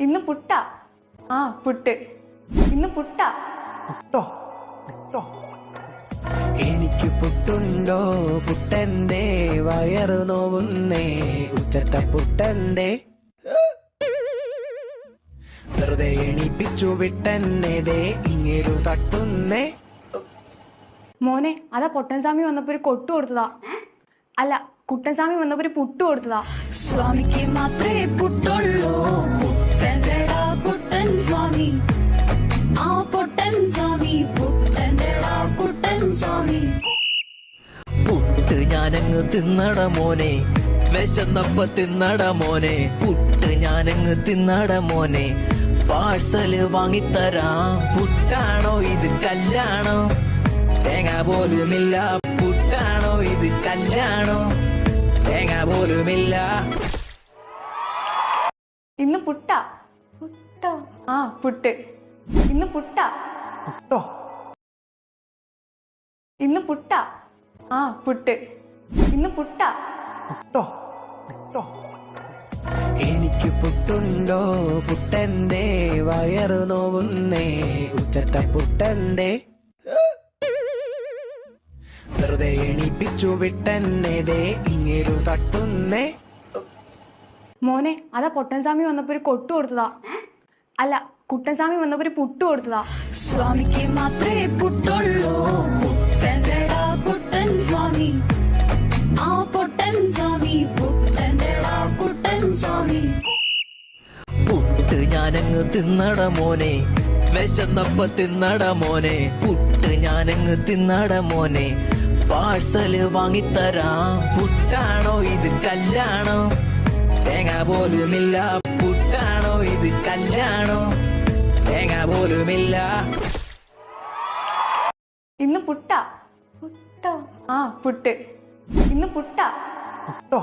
ഇന്ന് പുട്ട. ആ പുട്ട്. ഇന്ന് പുട്ട. പുട്ടോ പുട്ടോ. എനിക്ക് പുട്ടുണ്ടോ പുട്ടന്റെ വയറു നോവുന്നേ ഉച്ചത്ത പുട്ടന്റെ വെറുതെ എണീപ്പിച്ചു വിട്ടെന്നേതേ ഇങ്ങേരു തട്ടുന്നേ. മോനെ അതാ പൊട്ടൻസ്വാമി വന്നപ്പോ ഒരു കൊട്ടു കൊടുത്തതാ. അല്ല, കുട്ടൻസ്വാമി വന്നപ്പോ ഒരു പുട്ട് കൊടുത്തതാ. സ്വാമിക്ക് മാത്രമേ പുട്ടുള്ളൂ. പുട്ടൻ്റെടാ പുട്ടൻ സ്വാമി, ആ പൊട്ടൻ സ്വാമി, പുട്ടൻ്റെടാ പുട്ടൻ സ്വാമി. പുട്ട് ഞാനങ്ങ് തിന്നട മോനെ, വിശന്നപ്പ തിന്നട മോനെ. പുട്ട് ഞാനങ്ങ് തിന്നട മോനെ, പാഴ്സല് വാങ്ങിത്തരാം. പുട്ടാണോ ഇത് കല്ലാണോ? തേങ്ങ പോലുമില്ല. പുട്ടാണോ ഇത് കല്ലാണോ? തേങ്ങ പോലുമില്ല. ഇന്ന് പുട്ട. പുട്ട. ആ പുട്ട്. ഇന്ന് പുട്ട. പുട്ടോ ഇന്ന് പുട്ട. ആ പുട്ട്. ഇന്ന് പുട്ട. പുട്ടോ പുട്ടോ. എനിക്ക് പുട്ടുണ്ടോ പുട്ടന്റെ വയറു നോവുന്നേ ഉച്ചത്ത പുട്ടന്റെ വെറുതെ എണീപ്പിച്ചു വിട്ടെന്നേതേ ഇങ്ങേരു തട്ടുന്നേ. മോനെ അതാ പൊട്ടൻസ്വാമി വന്നപ്പോ ഒരു കൊട്ടു കൊടുത്തതാ. അല്ല, കുട്ടൻസ്വാമി വന്നപ്പോ ഒരു പുട്ട് കൊടുത്തതാ. സ്വാമിക്ക് മാത്രമേ പുട്ടുള്ളൂ. പുട്ടൻ്റെടാ പുട്ടൻ സ്വാമി, ആ പൊട്ടൻ സ്വാമി, പുട്ടൻ്റെടാ പുട്ടൻ സ്വാമി. പുട്ട് ഞാനങ്ങ് തിന്നട മോനെ, വിശന്നപ്പ തിന്നട മോനെ. പുട്ട് ഞാനങ്ങ് തിന്നട മോനെ, പാഴ്സല് വാങ്ങിത്തരാം. പുട്ടാണോ ഇത് കല്ലാണോ? തേങ്ങ പോലുമില്ല. പുട്ടാണോ ഇത് കല്ലാണോ? തേങ്ങ പോലുമില്ല. ഇന്ന് പുട്ട. പുട്ട. ആ പുട്ട്. ഇന്ന് പുട്ട. പുട്ടോ